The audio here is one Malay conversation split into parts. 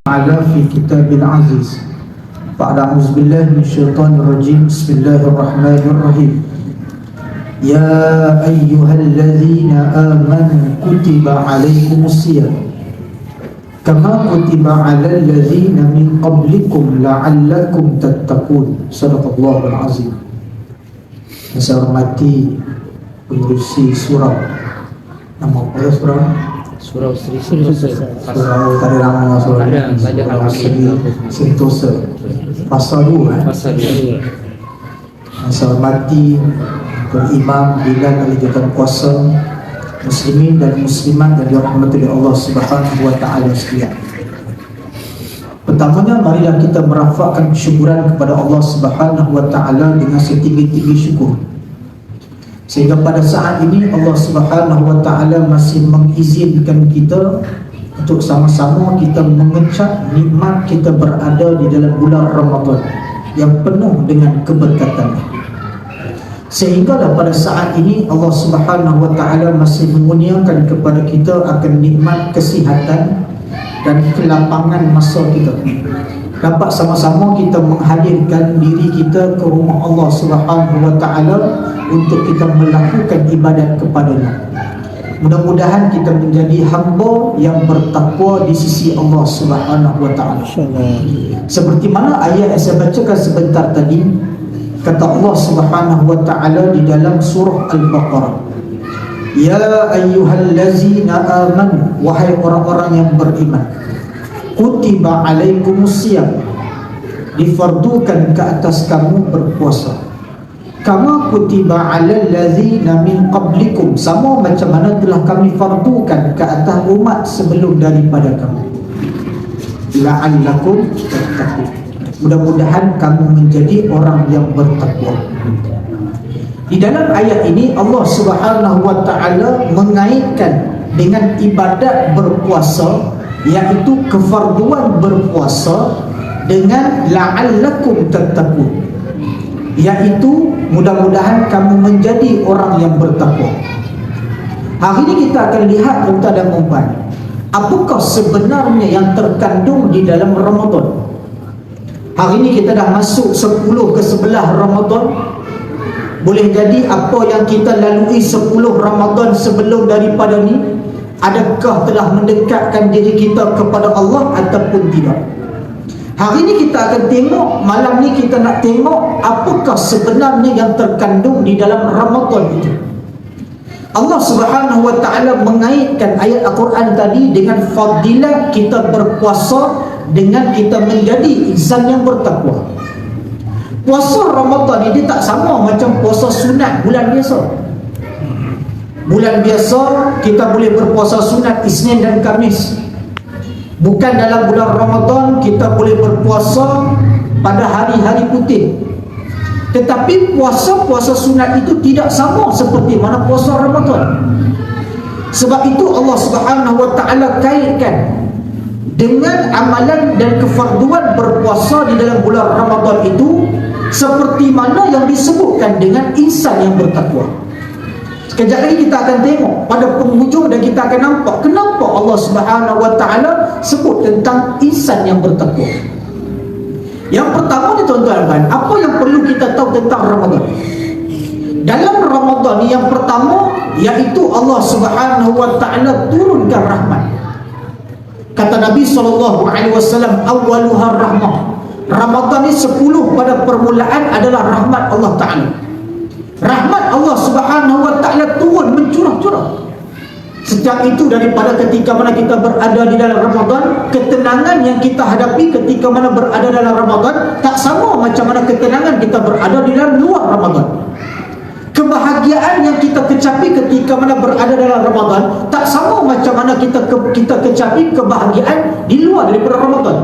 على في كتاب العزيز بعد أعوذ بالله من الشيطان الرجيم بسم الله الرحمن الرحيم يا أيها الذين آمنوا كتب عليكم الصيام كما كتب على الذين من قبلكم لعلكم تتقون صدق الله العظيم. Saya hormati pengurusi surau. Nama apa surau? Surau Sri Sentosa. Surau Tari Rama, surau Sentosa. Pasal 2. Saya hormati Imam Bilal Ali Jatan Kuasa, muslimin dan muslimat yang dirahmati oleh Allah Subhanahu wa taala sekalian. Pertamanya marilah kita merafakkan syukuran kepada Allah Subhanahu wa taala dengan setinggi-tinggi syukur. Sehingga pada saat ini Allah Subhanahu wa taala masih mengizinkan kita untuk sama-sama kita mengecap nikmat kita berada di dalam bulan Ramadan yang penuh dengan keberkatan. Sehinggalah pada saat ini Allah Subhanahu wa taala masih mengurniakan kepada kita akan nikmat kesihatan dan kelapangan masa kita. Dapat sama-sama kita menghadirkan diri kita ke rumah Allah Subhanahu wa taala untuk kita melakukan ibadat kepada-Nya. Mudah-mudahan kita menjadi hamba yang bertakwa di sisi Allah Subhanahu wa taala. Seperti mana ayat yang saya bacakan sebentar tadi, kata Allah Subhanahu wa taala di dalam surah Al-Baqarah, ya ayyuhallazina amanu, wahai orang-orang yang beriman, kutiba alaikumusiyam, difardukan ke atas kamu berpuasa, kama kutiba alal ladzina min qablikum, sama macam mana telah kami fardukan ke atas umat sebelum daripada kamu, la'allakum tattaqun, mudah-mudahan kamu menjadi orang yang bertakwa. Di dalam ayat ini Allah Subhanahu wa taala mengaitkan dengan ibadat berpuasa, iaitu kefarduan berpuasa, dengan la'allakum tattaqun, iaitu mudah-mudahan kamu menjadi orang yang bertakwa. Hari ini kita akan lihat tuan-tuan dan puan, apakah sebenarnya yang terkandung di dalam Ramadan. Hari ini kita dah masuk 10 ke 11 Ramadan. Boleh jadi apa yang kita lalui 10 Ramadan sebelum daripada ni, adakah telah mendekatkan diri kita kepada Allah ataupun tidak. Hari ini kita akan tengok, malam ni kita nak tengok apakah sebenarnya yang terkandung di dalam Ramadan itu. Allah Subhanahu wa taala mengaitkan ayat Al-Quran tadi dengan fadilat kita berpuasa dengan kita menjadi insan yang bertakwa. Puasa Ramadan ini tak sama macam puasa sunat bulan biasa. Bulan biasa kita boleh berpuasa sunat Isnin dan Khamis. Bukan dalam bulan Ramadan kita boleh berpuasa pada hari-hari putih. Tetapi puasa sunat itu tidak sama seperti mana puasa Ramadan. Sebab itu Allah Subhanahu wa taala kaitkan dengan amalan dan kefarduan berpuasa di dalam bulan Ramadan itu seperti mana yang disebutkan dengan insan yang bertakwa. Sekejap lagi kita akan tengok pada penghujung dan kita akan nampak kenapa Allah Subhanahu wa taala sebut tentang insan yang bertakwa. Yang pertama ni tuan-tuan, apa yang perlu kita tahu tentang Ramadan? Dalam Ramadan ni yang pertama, iaitu Allah Subhanahu wa taala turunkan rahmat. Kata Nabi SAW, awwaluha rahmah. Ramadan ni 10 pada permulaan adalah rahmat Allah Ta'ala. Rahmat Allah Subhanahu wa ta'ala turun mencurah-curah. Sejak itu daripada ketika mana kita berada di dalam Ramadan, ketenangan yang kita hadapi ketika mana berada dalam Ramadan tak sama macam mana ketenangan kita berada di dalam luar Ramadan. Kebahagiaan yang kita kecapi ketika mana berada dalam Ramadan tak sama macam mana kita kecapi kebahagiaan di luar daripada Ramadan.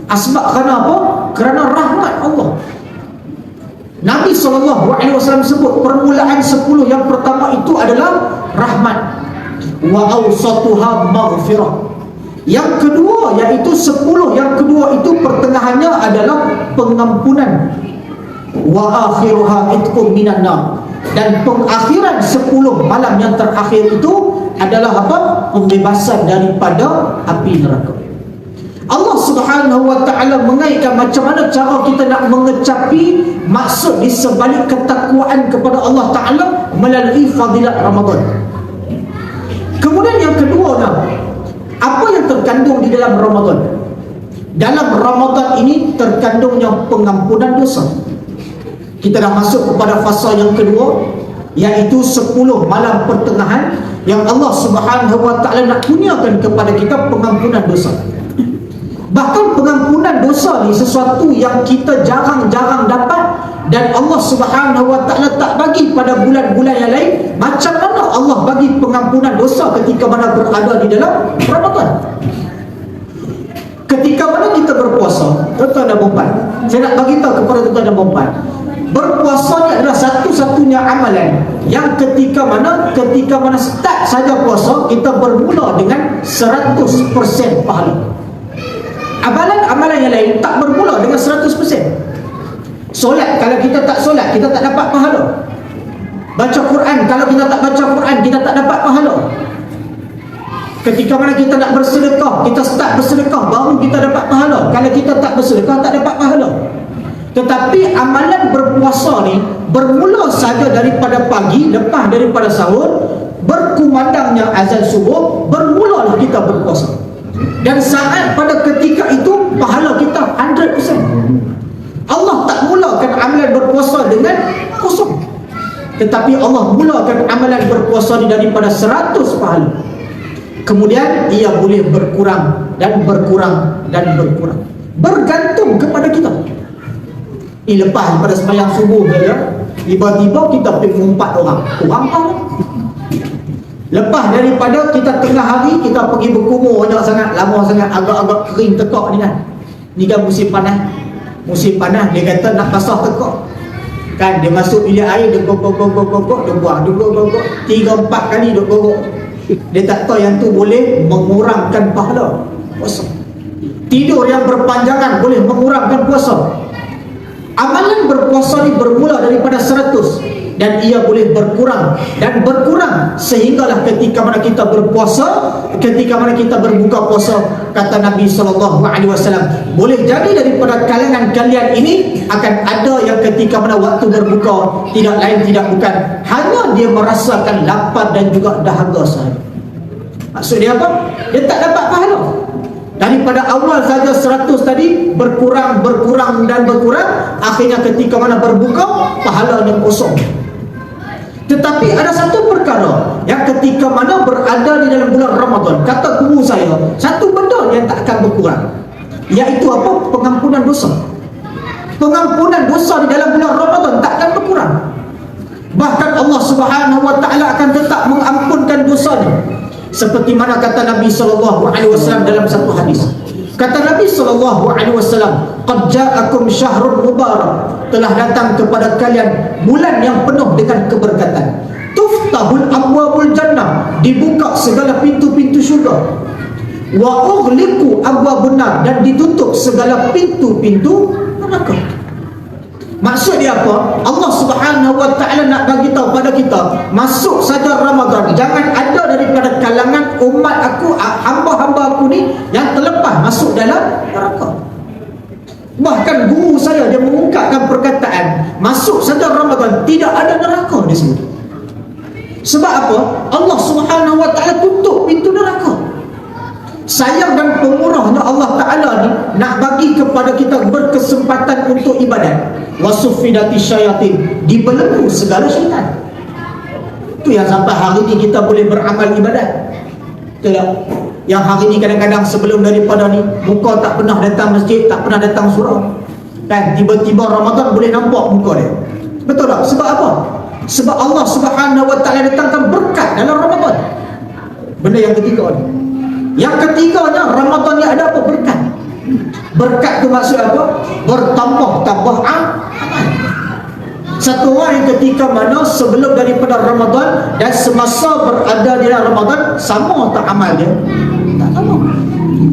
Asbab kerana apa? Kerana rahmat Allah. Nabi SAW sebut permulaan 10 yang pertama itu adalah rahmat. Wa awsatuha maghfirah. Yang kedua iaitu 10 yang kedua itu pertengahannya adalah pengampunan. Wa akhiruha itqum minan nar. Dan pengakhiran 10 malam yang terakhir itu adalah apa? Pembebasan daripada api neraka. Allah Subhanahu wa ta'ala mengaitkan macam mana cara kita nak mengecapi maksud di sebalik ketakwaan kepada Allah Ta'ala melalui fadilat Ramadan. Kemudian yang kedua, apa yang terkandung di dalam Ramadan? Dalam Ramadan ini terkandungnya pengampunan dosa. Kita dah masuk kepada fasa yang kedua, iaitu 10 malam pertengahan yang Allah Subhanahu wa ta'ala nak kurniakan kepada kita pengampunan dosa. Bahkan pengampunan dosa ni sesuatu yang kita jarang-jarang dapat, dan Allah Subhanahu wa ta'ala tak bagi pada bulan-bulan yang lain. Macam mana Allah bagi pengampunan dosa ketika mana berada di dalam Ramadan? Ketika mana kita berpuasa, tuan-tuan dan puan, saya nak bagi tahu kepada tuan-tuan dan puan, berpuasa ni adalah satu-satunya amalan yang ketika mana start saja puasa, kita bermula dengan 100% pahala. Amalan-amalan yang lain tak bermula dengan 100%. Solat, kalau kita tak solat, kita tak dapat pahala. Baca Quran, kalau kita tak baca Quran, kita tak dapat pahala. Ketika mana kita nak bersedekah, kita start bersedekah, baru kita dapat pahala. Kalau kita tak bersedekah, tak dapat pahala. Tetapi amalan berpuasa ni bermula saja daripada pagi, lepas daripada sahur, berkumandangnya azan subuh, bermulalah kita berpuasa. Dan saat pada ketika itu pahala kita 100%. Allah tak mulakan amalan berpuasa dengan kosong, tetapi Allah mulakan amalan berpuasa ni daripada 100 pahala. Kemudian ia boleh berkurang dan berkurang dan berkurang, bergantung kepada kita. Lepas pada sembahyang subuh saja, tiba-tiba kita pergi 4 orang, kurang apa? Lepas daripada kita tengah hari, kita pergi berkumur banyak sangat, lama sangat, agak-agak kering tekak ni kan. Ni kan musim panas. Musim panas, dia kata nak basah tekak kan, dia masuk bilik air, dia gogok, dia buang, dia gogok 3-4 kali dia gogok. Dia tak tahu yang tu boleh mengurangkan pahala puasa. Tidur yang berpanjangan boleh mengurangkan puasa. Amalan berpuasa ni bermula daripada 100, dan ia boleh berkurang dan berkurang sehinggalah ketika mana kita berpuasa, ketika mana kita berbuka puasa, kata Nabi SAW, boleh jadi daripada kalangan kalian ini akan ada yang ketika mana waktu berbuka tidak lain tidak bukan hanya dia merasakan lapar dan juga dahaga sahaja. Maksud dia apa? Dia tak dapat pahala. Daripada awal saja 100 tadi berkurang dan berkurang, akhirnya ketika mana berbuka pahalanya kosong. Tetapi ada satu perkara yang ketika mana berada di dalam bulan Ramadan, kata guru saya, satu benda yang tak akan berkurang, iaitu apa? Pengampunan dosa. Pengampunan dosa di dalam bulan Ramadan tak akan berkurang. Bahkan Allah Subhanahu wa ta'ala akan tetap mengampunkan dosanya. Seperti mana kata Nabi SAW dalam satu hadis. Kata Nabi SAW, "Qad ja'akum syahrun mubarak." Telah datang kepada kalian bulan yang penuh dengan keberkatan. Tuftahul abwabul jannah, dibuka segala pintu-pintu syurga. Wa ughliqu abwabun nar, dan ditutup segala pintu-pintu neraka. Maksud dia apa? Allah Subhanahu wa ta'ala nak bagi tahu pada kita, masuk saja Ramadan, jangan ada daripada kalangan umat aku, hamba-hamba aku ni yang terlepas masuk dalam neraka. Bahkan guru saya dia mengungkapkan perkataan, masuk saja Ramadan tidak ada neraka di sini. Sebab apa? Allah Subhanahu wa ta'ala tutup pintu neraka. Sayang dan pemurahnya Allah Ta'ala ni nak bagi kepada kita berkesempatan untuk ibadat. Wasufidati syayatin, dibelenggu segala syaitan. Itu yang sampai hari ni kita boleh beramal ibadat. Betul tak? Yang hari ni kadang-kadang sebelum daripada ni muka tak pernah datang masjid, tak pernah datang surau kan, tiba-tiba Ramadan boleh nampak muka dia. Betul tak? Sebab apa? Sebab Allah Subhanahu wa ta'ala datangkan berkat dalam Ramadan. Benda yang ketiga ni. Yang ketiganya, Ramadan ni ada apa? Berkat. Berkat tu maksud apa? Bertambah-tambah amal. Satu orang yang ketika mana sebelum daripada Ramadan dan semasa berada di dalam Ramadan, sama tak amal dia? Tak sama.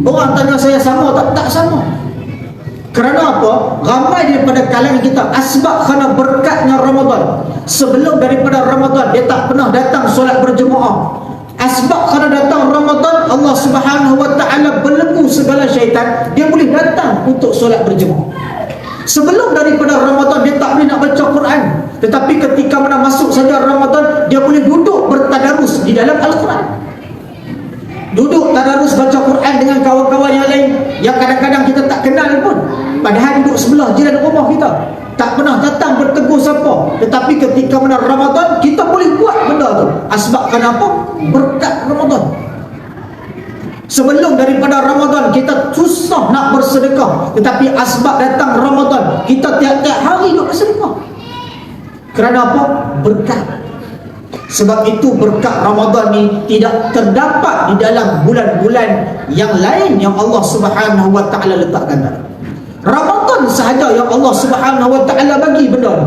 Orang tanya saya sama tak? Tak sama. Kerana apa? Ramai daripada kalangan kita, asbab kerana berkatnya Ramadan, sebelum daripada Ramadan dia tak pernah datang solat berjemaah. Asbab kerana datang Ramadan, Allah Subhanahu wa ta'ala belenggu segala syaitan, dia boleh datang untuk solat berjemaah. Sebelum daripada Ramadan dia tak boleh nak baca Quran, tetapi ketika mana masuk saja Ramadan, dia boleh duduk bertadarus di dalam Al-Quran. Duduk tadarus baca Quran dengan kawan-kawan yang lain yang kadang-kadang kita tak kenal pun, padahal duduk sebelah jiran rumah kita, tak pernah datang bertegur siapa, tetapi ketika mana Ramadan kita boleh buat benda tu. Asbab kenapa? Berkat Ramadan. Sebelum daripada Ramadan kita susah nak bersedekah, tetapi asbab datang Ramadan kita tiap-tiap hari duk bersedekah. Kerana apa? Berkat. Sebab itu berkat Ramadan ni tidak terdapat di dalam bulan-bulan yang lain yang Allah Subhanahu wa taala letakkan dalam. Ramadan sahaja yang Allah Subhanahu wa taala bagi benda ni.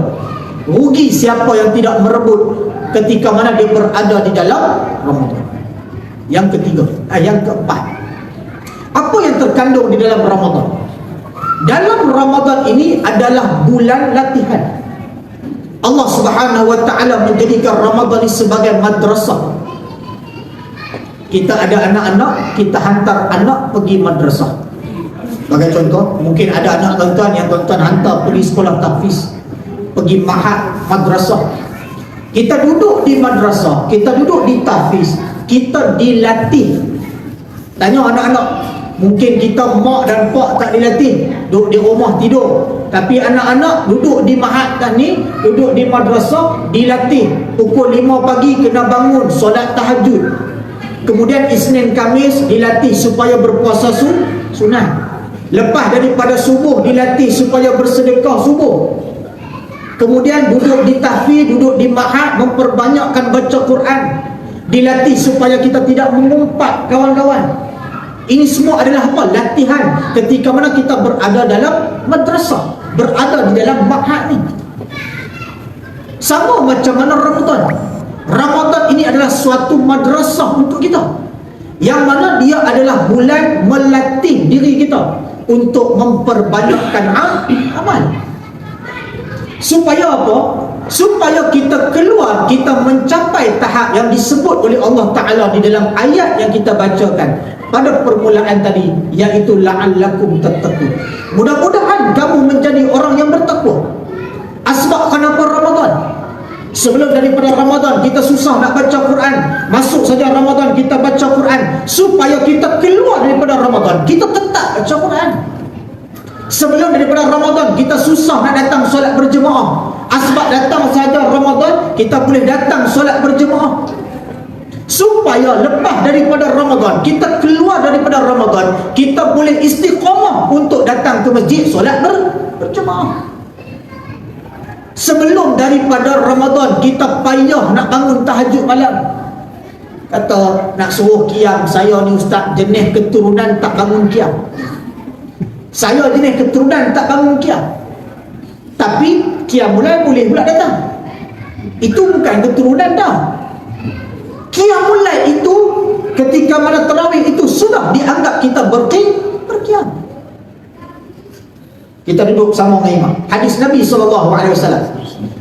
Rugi siapa yang tidak merebut ketika mana dia berada di dalam Ramadan. Yang ketiga, yang keempat, apa yang terkandung di dalam Ramadan? Dalam Ramadan ini adalah bulan latihan. Allah Subhanahu wa taala menjadikan Ramadan ini sebagai madrasah. Kita ada anak-anak, kita hantar anak pergi madrasah. Sebagai contoh, mungkin ada anak tuan-tuan yang tuan-tuan hantar pergi sekolah tahfiz, pergi madrasah. Kita duduk di madrasah, kita duduk di tahfiz, kita dilatih. Tanya anak-anak, mungkin kita mak dan pak tak dilatih, duduk di rumah tidur. Tapi anak-anak duduk di mahat ni, duduk di madrasah, dilatih. Pukul 5 pagi kena bangun solat tahajud. Kemudian Isnin Khamis dilatih supaya berpuasa sunat. Lepas daripada subuh dilatih supaya bersedekah subuh. Kemudian duduk di tahfiz, duduk di mahat, memperbanyakkan baca Quran. Dilatih supaya kita tidak mengumpat kawan-kawan. Ini semua adalah apa? Latihan ketika mana kita berada dalam madrasah, berada di dalam ma'had ni. Sama macam mana Ramadan. Ramadan ini adalah suatu madrasah untuk kita, yang mana dia adalah bulan melatih diri kita untuk memperbanyakkan amal. Supaya apa? Supaya kita keluar, kita mencapai tahap yang disebut oleh Allah Ta'ala di dalam ayat yang kita bacakan pada permulaan tadi, iaitu la'allakum tattaqun. Mudah-mudahan kamu menjadi orang yang bertakwa. Asbab kenapa Ramadan? Sebelum daripada Ramadan kita susah nak baca Quran, masuk saja Ramadan kita baca Quran. Supaya kita keluar daripada Ramadan, kita tetap baca Quran. Sebelum daripada Ramadan kita susah nak datang solat berjemaah. Asbab datang saja Ramadan, kita boleh datang solat berjemaah. Supaya lepas daripada Ramadan, kita keluar daripada Ramadan, kita boleh istiqamah untuk datang ke masjid solat berjemaah. Sebelum daripada Ramadan kita payah nak bangun tahajud malam. Kata nak suruh qiyam, saya ni ustaz jenis keturunan tak bangun qiyam. Saya jenis keturunan tak bangun qiyam, tapi qiyam mulai boleh pula datang. Itu bukan keturunan dah. Qiyam mulai itu ketika mana tarawih itu sudah dianggap kita berqiyam. Kita duduk sama dengan imam. Hadis Nabi SAW,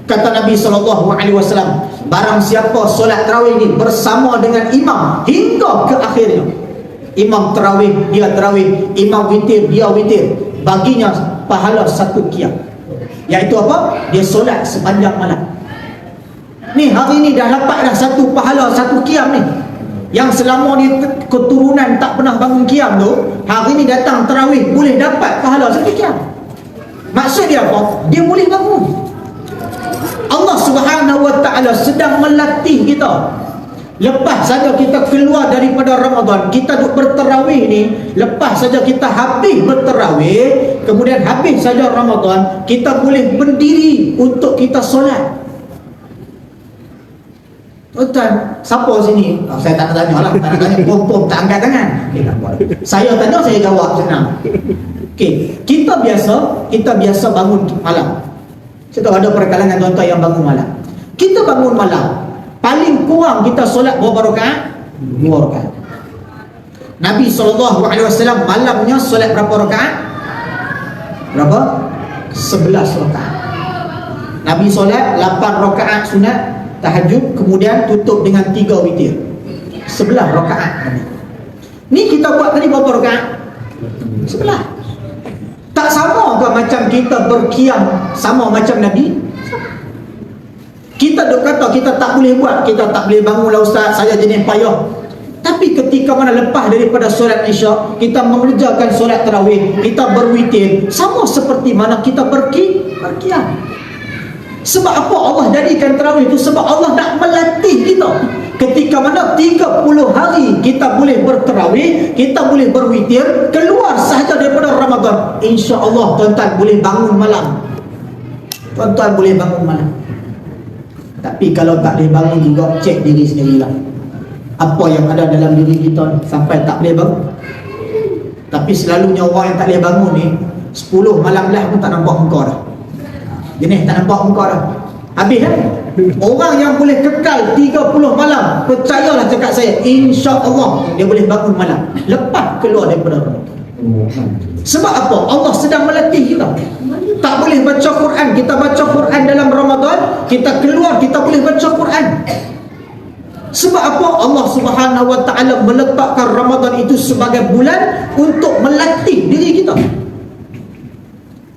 kata Nabi SAW, barang siapa solat tarawih ini bersama dengan imam hingga ke akhirnya, imam tarawih dia tarawih, imam witir dia witir, baginya pahala satu qiyam. Iaitu apa? Dia solat sepanjang malam. Ni hari ni dah dapat dah satu pahala, satu qiyam ni. Yang selama ni keturunan tak pernah bangun qiyam tu, hari ni datang tarawih boleh dapat pahala satu qiyam. Maksud dia apa? Dia boleh bangun. Allah Subhanahu wa taala sedang melatih kita. Lepas saja kita keluar daripada Ramadan, kita duk bertarawih ni, lepas saja kita habis bertarawih, kemudian habis saja Ramadan, kita boleh berdiri untuk kita solat. Tuan, siapa sini? Saya tak nak tanya lah, tak nak tanya, pom-pom tak angkat tangan. Okay, tak buat. Saya tanya, saya jawab senang. Okay, kita biasa bangun malam. Saya tahu ada perkalangan tuan-tuan yang bangun malam. Kita bangun malam, paling kurang kita solat berapa rakaat? 2 rakaat. Nabi SAW malamnya solat berapa rakaat? Berapa? 11 rakaat. Nabi solat 8 rakaat sunat tahajud, kemudian tutup dengan 3 witir. 11 rakaat. Ni kita buat tadi berapa rakaat? Sebelah. Tak sama ke macam kita berkiam sama macam Nabi? Kita duk kata kita tak boleh buat, kita tak boleh bangun lah ustaz, saya jenis payah. Tapi ketika mana lepas daripada solat Isyak, kita mengerjakan solat tarawih, kita berwitir, sama seperti mana kita berkiam. Sebab apa Allah jadikan tarawih itu? Sebab Allah nak melatih kita. Ketika mana 30 hari kita boleh bertarawih, kita boleh berwitir, keluar sahaja daripada Ramadan, insya-Allah tuan-tuan boleh bangun malam. Tuan-tuan boleh bangun malam. Tapi kalau tak boleh bangun juga, cek diri sendirilah. Apa yang ada dalam diri kita sampai tak boleh bangun. Tapi selalunya orang yang tak boleh bangun ni 10 malam lah pun tak nampak muka dah. Jenis tak nampak muka dah. Habis kan? Orang yang boleh kekal 30 malam, percayalah cakap saya, insya-Allah dia boleh bangun malam lepas keluar daripada Ramadan. Sebab apa? Allah sedang melatih kita. Tak boleh baca Quran, kita baca Quran dalam Ramadan, kita keluar kita boleh baca Quran. Sebab apa? Allah Subhanahu wa taala meletakkan Ramadan itu sebagai bulan untuk melatih diri kita.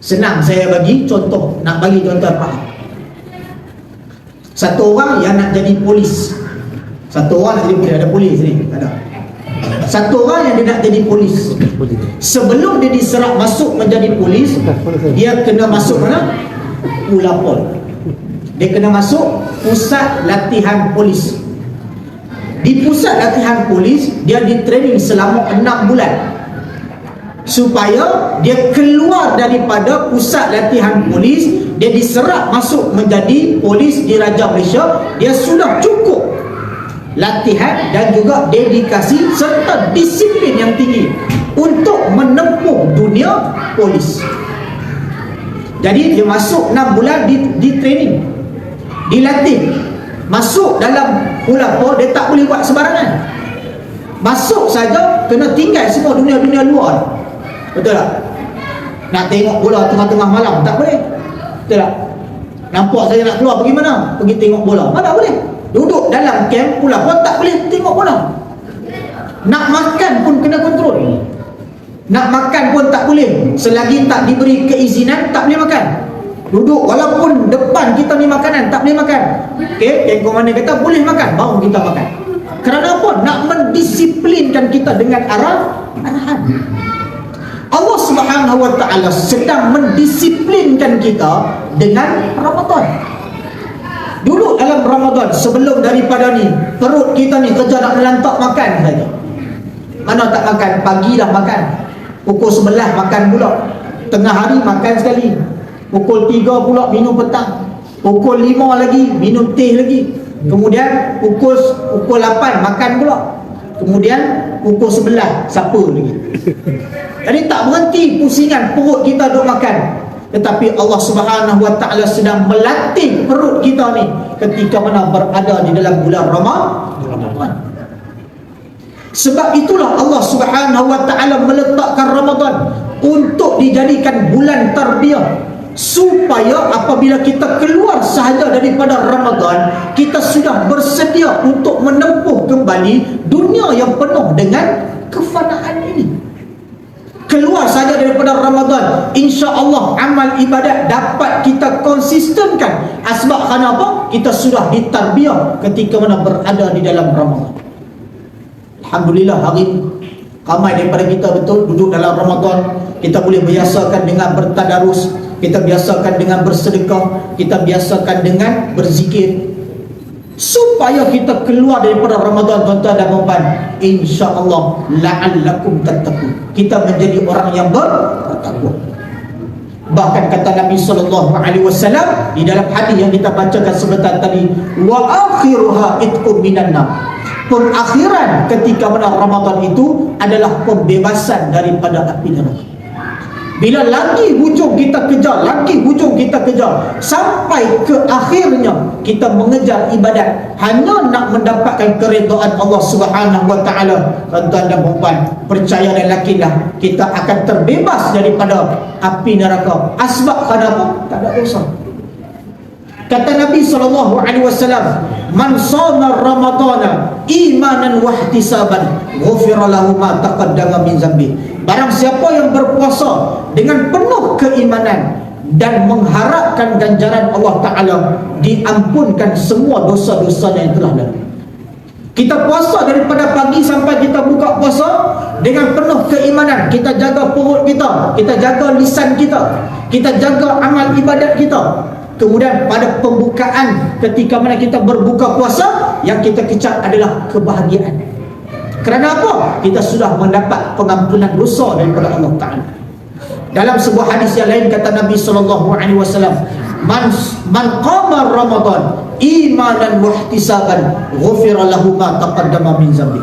Senang saya bagi contoh, nak bagi tuan-tuan faham. Satu orang yang nak jadi polis. Satu orang nak jadi polis, ada polis ni, ada. Satu orang yang dia nak jadi polis. Sebelum dia diserap masuk menjadi polis, dia kena masuk mana? Pulapol. Dia kena masuk pusat latihan polis. Di pusat latihan polis, dia di training selama 6 bulan. Supaya dia keluar daripada pusat latihan polis, dia diserap masuk menjadi polis di Raja Malaysia, dia sudah cukup latihan dan juga dedikasi serta disiplin yang tinggi untuk menempuh dunia polis. Jadi dia masuk 6 bulan di training, dilatih. Masuk dalam Pulapol, dia tak boleh buat sembarangan. Masuk saja kena tinggal semua dunia-dunia luar. Betul tak? Nak tengok bola tengah-tengah malam tak boleh. Betul tak? Nampak saya nak keluar pergi mana? Pergi tengok bola. Mana boleh? Duduk dalam camp Pulapol tak boleh tengok bola. Nak makan pun kena kontrol. Nak makan pun tak boleh. Selagi tak diberi keizinan tak boleh makan. Duduk walaupun depan kita ni makanan tak boleh makan. Okey, yang komandan kata boleh makan, baru kita makan. Kerana apa? Nak mendisiplinkan kita dengan arahan. Allah Subhanahu wa taala sedang mendisiplinkan kita dengan Ramadan. Dulu dalam Ramadan, sebelum daripada ni, perut kita ni kerja nak melantak makan saja. Mana tak makan? Pagi dah makan, pukul 11 makan pula, tengah hari makan sekali, pukul 3 pula minum petang, pukul 5 lagi minum teh lagi, kemudian pukul 8 makan pula, kemudian pukul 11 sapa lagi. Jadi tak berhenti pusingan perut kita duk makan. Tetapi Allah Subhanahu wa taala sedang melatih perut kita ni ketika mana berada di dalam bulan Ramadan. Sebab itulah Allah Subhanahu wa taala meletakkan Ramadan untuk dijadikan bulan tarbiyah, supaya apabila kita keluar sahaja daripada Ramadan, kita sudah bersedia untuk menempuh kembali dunia yang penuh dengan kefanaan ini. Keluar saja daripada Ramadan, insya-Allah amal ibadat dapat kita konsistenkan. Sebab kenapa? Kita sudah ditarbiyah ketika mana berada di dalam Ramadan. Alhamdulillah, hari ini ramai daripada kita betul duduk dalam Ramadan. Kita boleh biasakan dengan bertadarus, kita biasakan dengan bersedekah, kita biasakan dengan berzikir, supaya kita keluar daripada Ramadan, tuan-tuan dan puan-puan, insya-Allah la'allakum tattaqun, kita menjadi orang yang bertakwa. Bahkan kata Nabi SAW di dalam hadis yang kita bacakan sebentar tadi, wa akhiruha itqum minan nar, pengakhiran ketika mana Ramadan itu adalah pembebasan daripada api neraka. Bila lagi hujung kita kejar, lagi hujung kita kejar, sampai ke akhirnya kita mengejar ibadat hanya nak mendapatkan keredaan Allah Subhanahu wa taala, tuan-tuan dan puan-puan, percaya dan yakinlah kita akan terbebas daripada api neraka. Sebab kenapa? Tak ada dosa. Kata Nabi SAW, "Man shoma Ramadana imanan wa ihtisaban, ghufira lahu ma taqaddama min zambi." Barang siapa yang berpuasa dengan penuh keimanan dan mengharapkan ganjaran Allah Ta'ala, diampunkan semua dosa-dosanya yang telah lalu. Kita puasa daripada pagi sampai kita buka puasa dengan penuh keimanan. Kita jaga perut kita, kita jaga lisan kita, kita jaga amal ibadat kita. Kemudian pada pembukaan, ketika mana kita berbuka puasa, yang kita kecap adalah kebahagiaan. Kerana apa? Kita sudah mendapat pengampunan dosa daripada Allah Ta'ala. Dalam sebuah hadis yang lain kata Nabi SAW, Man qama Ramadan imanan wa ihtisaban, ghufira lahu ma taqaddama min zambi.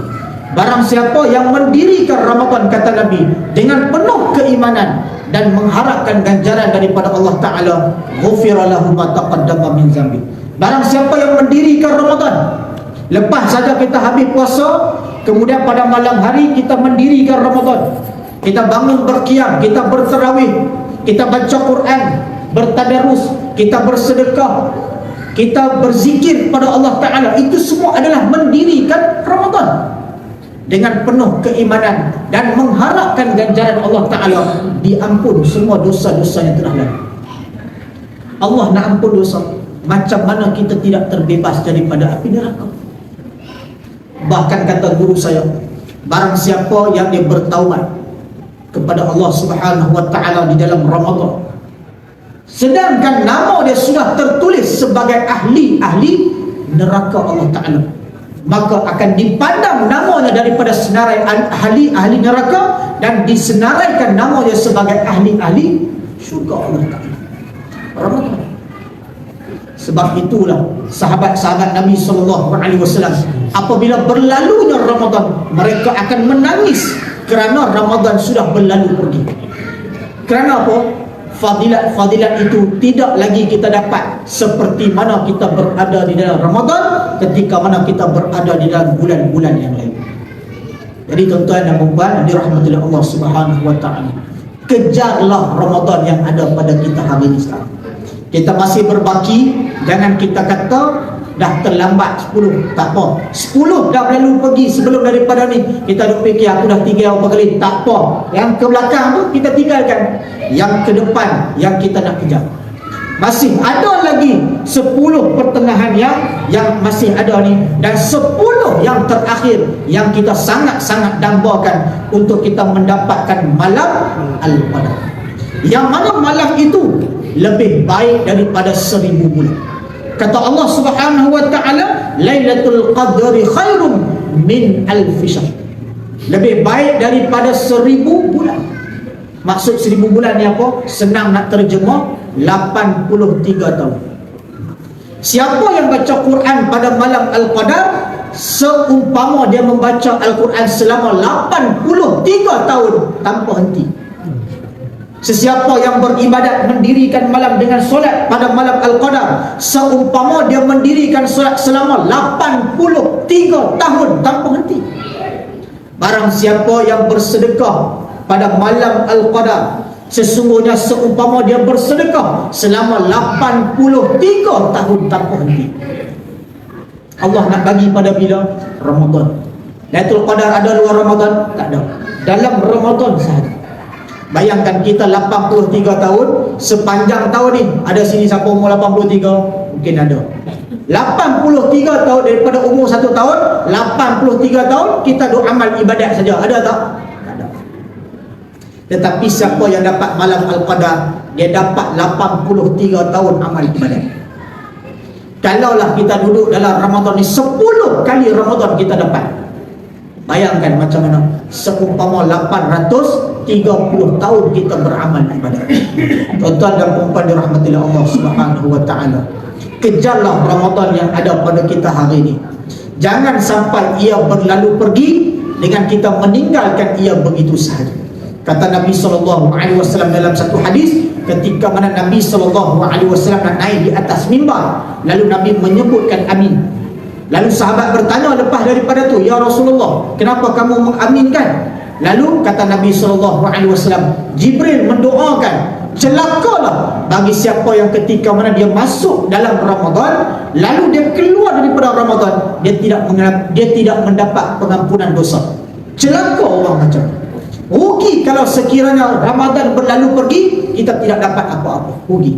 Barang siapa yang mendirikan Ramadan, kata Nabi, dengan penuh keimanan dan mengharapkan ganjaran daripada Allah Ta'ala, ghufira lahu ma taqaddama min zambi. Barang siapa yang mendirikan Ramadan, lepas saja kita habis puasa, kemudian pada malam hari kita mendirikan Ramadan, kita bangun berqiyam, kita bertarawih, kita baca Quran, bertadarus, kita bersedekah, kita berzikir pada Allah Ta'ala. Itu semua adalah mendirikan Ramadan dengan penuh keimanan dan mengharapkan ganjaran Allah Ta'ala, diampun semua dosa-dosa yang telah lalu. Allah nak ampun dosa, macam mana kita tidak terbebas daripada api neraka? Bahkan kata guru saya, barang siapa yang dia bertaubat kepada Allah Subhanahu wa Ta'ala di dalam Ramadan, sedangkan nama dia sudah tertulis sebagai ahli neraka Allah Ta'ala, maka akan dipandang namanya daripada senarai ahli neraka dan disenaraikan nama dia sebagai ahli syurga Allah Ta'ala. Ramadan. Sebab itulah sahabat-sahabat Nabi SAW, apabila berlalunya Ramadan, mereka akan menangis kerana Ramadan sudah berlalu pergi. Kerana apa? Fadilat-fadilat itu tidak lagi kita dapat seperti mana kita berada di dalam Ramadan, ketika mana kita berada di dalam bulan-bulan yang lain. Jadi tuan-tuan dan puan-puan dirahmati Allah Subhanahu wa Ta'ala, kejarlah Ramadan yang ada pada kita hari ini sekarang. Kita masih berbaki, jangan kita kata dah terlambat 10, tak apa. 10 dah berlalu pergi sebelum daripada ni. Kita duk fikir aku dah tinggal berapa kali, tak apa. Yang ke belakang tu kita tinggalkan. Yang ke depan yang kita nak kejar. Masih ada lagi 10 pertengahan yang masih ada ni, dan 10 yang terakhir yang kita sangat-sangat dambakan untuk kita mendapatkan malam Al-Qadar. Yang mana malam itu lebih baik daripada 1000 bulan. Kata Allah Subhanahu wa Ta'ala, Lailatul Qadri khairun min alfi syahr. Lebih baik daripada 1000 bulan. Maksud 1000 bulan ni apa? Senang nak terjemah, 83 tahun. Siapa yang baca Quran pada malam Al-Qadar, seumpama dia membaca Al-Quran selama 83 tahun tanpa henti. Sesiapa yang beribadat, mendirikan malam dengan solat pada malam Al-Qadar, seumpama dia mendirikan solat selama 83 tahun tanpa henti. Barang siapa yang bersedekah pada malam Al-Qadar, sesungguhnya seumpama dia bersedekah selama 83 tahun tanpa henti. Allah nak bagi pada bila? Ramadan. Lailatul Qadar ada luar Ramadan? Tak ada. Dalam Ramadan sahaja. Bayangkan kita 83 tahun, sepanjang tahun ni, ada sini siapa umur 83? Mungkin ada. 83 tahun daripada umur 1 tahun, 83 tahun kita duk amal ibadat saja. Ada tak? Tak ada. Tetapi siapa yang dapat malam Al-Qadar, dia dapat 83 tahun amal ibadat. Kalaulah kita duduk dalam Ramadan ni 10 kali Ramadan kita dapat, bayangkan macam mana seumpama 830 tahun kita beramal ibadat. Tuan-tuan dan puan-puan dirahmati Allah Subhanahu wa Ta'ala, kejarlah Ramadan yang ada pada kita hari ini. Jangan sampai ia berlalu pergi dengan kita meninggalkan ia begitu sahaja. Kata Nabi SAW dalam satu hadis, ketika mana Nabi SAW nak naik di atas mimbar, lalu Nabi menyebutkan amin. Lalu sahabat bertanya lepas daripada tu, ya Rasulullah, kenapa kamu mengaminkan? Lalu kata Nabi SAW, Jibril mendoakan celakalah bagi siapa yang ketika mana dia masuk dalam Ramadan lalu dia keluar daripada Ramadan, dia tidak mendapat pengampunan dosa. Celaka orang macam ni. Rugi kalau sekiranya Ramadan berlalu pergi, kita tidak dapat apa-apa. Rugi.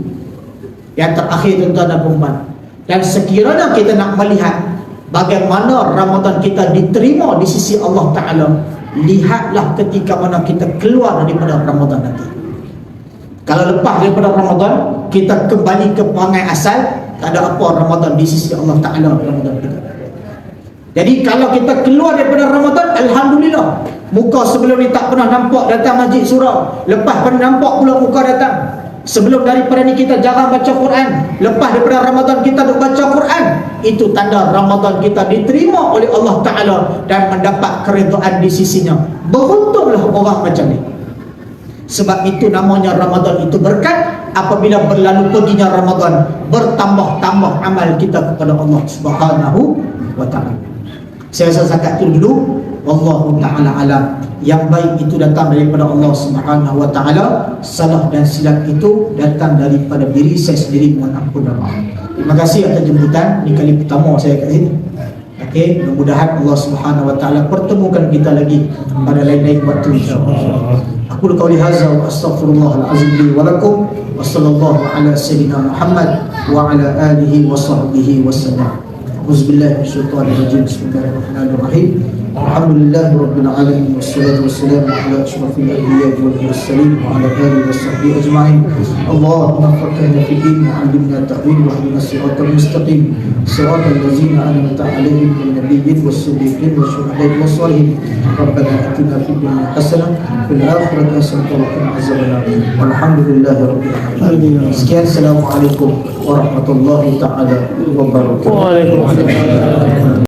Yang terakhir, tuan-tuan dan puan-puan, dan sekiranya kita nak melihat bagaimana Ramadan kita diterima di sisi Allah Ta'ala, lihatlah ketika mana kita keluar daripada Ramadan nanti. Kalau lepas daripada Ramadan, kita kembali ke perangai asal, tak ada apa Ramadan di sisi Allah Ta'ala Ramadan kita. Jadi kalau kita keluar daripada Ramadan, alhamdulillah, muka sebelum ni tak pernah nampak datang masjid surau, lepas pernah nampak pula muka datang. Sebelum daripada ni kita jarang baca Quran, lepas daripada Ramadan kita duk baca Quran. Itu tanda Ramadan kita diterima oleh Allah Ta'ala dan mendapat keredaan di sisinya. Beruntunglah orang macam ni. Sebab itu namanya Ramadan itu berkat. Apabila berlalu perginya Ramadan, bertambah-tambah amal kita kepada Allah Subhanahu wa Ta'ala. Saya rasa zakat itu dulu. Wallahu ta'ala alam. Yang baik itu datang daripada Allah Subhanahu wa Ta'ala. Salah dan silap itu datang daripada diri saya sendiri. Mohon ampun dan maaf. Terima kasih atas jemputan. Ini kali pertama saya kat sini. Okey, mudah-mudahan Allah Subhanahu wa Ta'ala pertemukan kita lagi pada lain-lain waktu, insya-Allah. Aku qauli hadza wa astaghfirullahal azim li wa lakum wa sallallahu ala sayyidina Muhammad wa ala alihi wa sahbihi wasallam. Auzubillahi minasyaitonir rajim. Bismillahirrahmanirrahim. Alhamdulillahi rabbil alamin wassalatu wassalamu ala asyrafil anbiya'i wal mursalin wa ala alihi washabbihi ajma'in. Allahumma faqqihna fid din wa 'allimna ta'wil wa ihdina siratal mustaqim. Siratal ladzina an'amta 'alaihim minan nabiyyin was-siddiqin wasyuhada'i was-shalihin. Rabbana atina fid dunya hasanah wa fil akhirati hasanah wa qina adzabannar. Walhamdulillahi rabbil alamin. Sekian, assalamualaikum warahmatullahi taala wabarakatuh. Waalaikumsalam.